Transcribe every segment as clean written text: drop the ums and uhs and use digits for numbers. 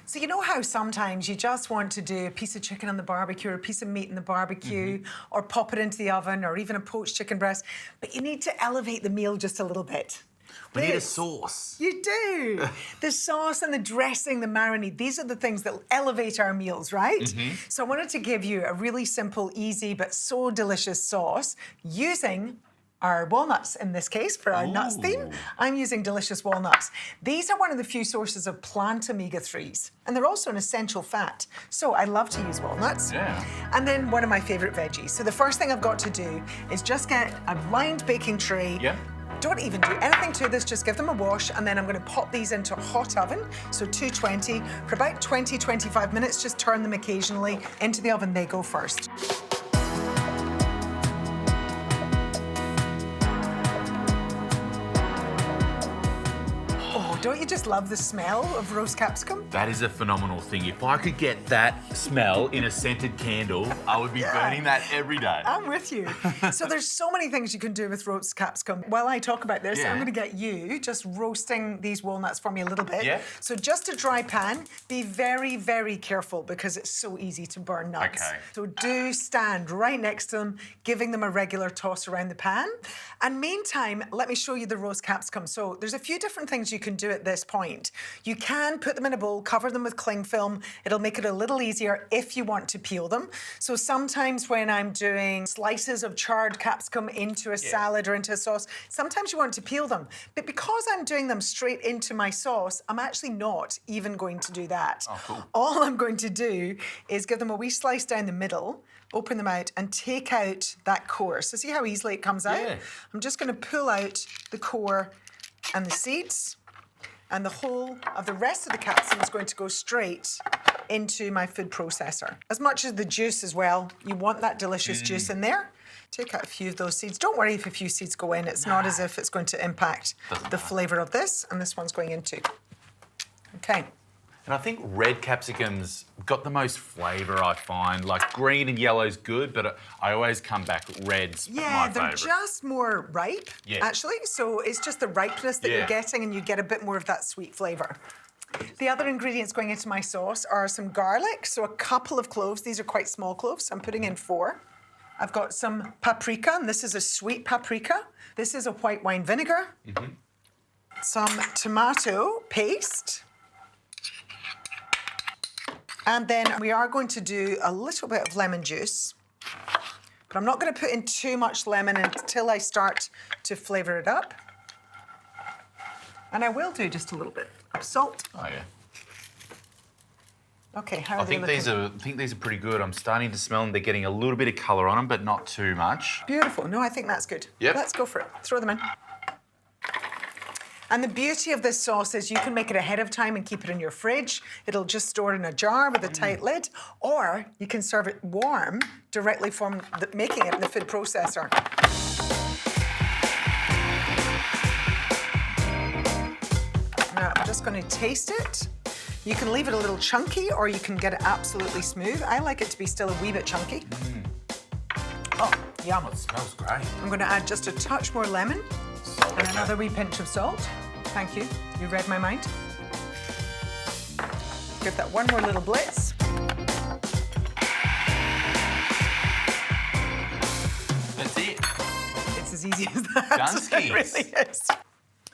So you know how sometimes you just want to do a piece of chicken on the barbecue or a piece of meat in the barbecue or pop it into the oven or even a poached chicken breast, but you need to elevate the meal just a little bit. We need a sauce. You do. The sauce and the dressing, the marinade, these are the things that elevate our meals, right? So I wanted to give you a really simple, easy, but so delicious sauce using our walnuts in this case for our nuts theme. I'm using delicious walnuts. These are one of the few sources of plant omega-3s, and they're also an essential fat. So I love to use walnuts. Yeah. And then one of my favorite veggies. So the first thing I've got to do is just get a lined baking tray. Yeah. Don't even do anything to this, just give them a wash, and then I'm going to pop these into a hot oven, so 220, for about 20-25 minutes. Just turn them occasionally. Into the oven they go first. Oh, don't you just love the smell of roast capsicum? That is a phenomenal thing. If I could get that smell in a scented candle, I would be burning that every day. I'm with you. So there's so many things you can do with roast capsicum. While I talk about this, I'm going to get you just roasting these walnuts for me a little bit. Yeah. So just a dry pan, be very, very careful because it's so easy to burn nuts. Okay. So do stand right next to them, giving them a regular toss around the pan. And meantime, let me show you the roast capsicum. So there's a few different things you can do at this point. You can put them in a bowl, cover them with cling film. It'll make it a little easier if you want to peel them. So sometimes when I'm doing slices of charred capsicum into a salad or into a sauce, sometimes you want to peel them. But because I'm doing them straight into my sauce, I'm actually not even going to do that. Oh, cool. All I'm going to do is give them a wee slice down the middle, open them out and take out that core. So see how easily it comes out? Yeah. I'm just going to pull out the core and the seeds, and the whole of the rest of the capsicum is going to go straight into my food processor. As much as the juice as well, you want that delicious juice in there. Take out a few of those seeds. Don't worry if a few seeds go in. It's not as if it's going to impact the flavour of this, and this one's going in too. Okay. And I think red capsicum's got the most flavour, I find. Like green and yellow's good, but I always come back red's my Yeah, they're favourite. just more ripe, actually. So it's just the ripeness that you're getting, and you get a bit more of that sweet flavour. The other ingredients going into my sauce are some garlic, so a couple of cloves. These are quite small cloves. I'm putting in 4. I've got some paprika, and this is a sweet paprika. This is a white wine vinegar. Some tomato paste. And then we are going to do a little bit of lemon juice. But I'm not going to put in too much lemon until I start to flavour it up. And I will do just a little bit of salt. Oh, yeah. Okay, how are I they think looking? these are pretty good. I'm starting to smell them. They're getting a little bit of colour on them, but not too much. Beautiful. No, I think that's good. Yep. Let's go for it. Throw them in. And the beauty of this sauce is you can make it ahead of time and keep it in your fridge. It'll just store it in a jar with a tight lid, or you can serve it warm directly from making it in the food processor. Now, I'm just going to taste it. You can leave it a little chunky, or you can get it absolutely smooth. I like it to be still a wee bit chunky. Oh, yum. It smells great. I'm going to add just a touch more lemon. And another wee pinch of salt. Thank you. You read my mind. Give that one more little blitz. That's it. It's as easy as that. Dunskies. It really is.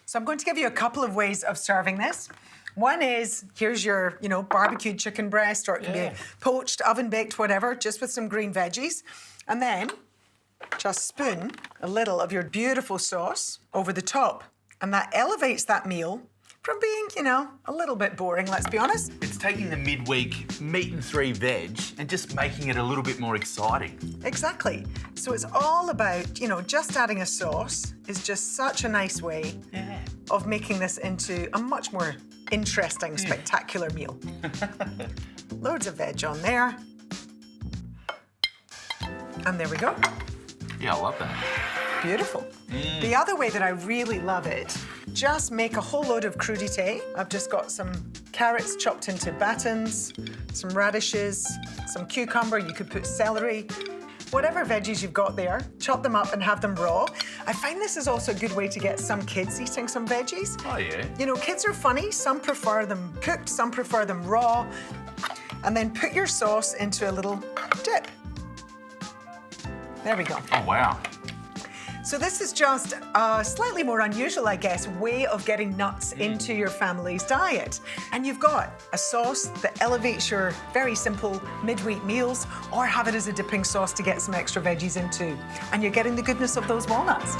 So I'm going to give you a couple of ways of serving this. One is, here's your, barbecued chicken breast, or it can be poached, oven baked, whatever, just with some green veggies. And then just spoon a little of your beautiful sauce over the top. And that elevates that meal from being, a little bit boring, let's be honest. It's taking the midweek meat and 3 veg and just making it a little bit more exciting. Exactly. So it's all about, just adding a sauce is just such a nice way of making this into a much more interesting, spectacular meal. Loads of veg on there. And there we go. Yeah, I love that. Beautiful. The other way that I really love it, just make a whole load of crudité. I've just got some carrots chopped into batons, some radishes, some cucumber. You could put celery. whatever veggies you've got there, chop them up and have them raw. I find this is also a good way to get some kids eating some veggies. Oh, yeah. You know, kids are funny. Some prefer them cooked, some prefer them raw. And then put your sauce into a little dip. There we go. Oh, wow. So this is just a slightly more unusual, I guess, way of getting nuts into your family's diet. And you've got a sauce that elevates your very simple midweek meals, or have it as a dipping sauce to get some extra veggies into. And you're getting the goodness of those walnuts.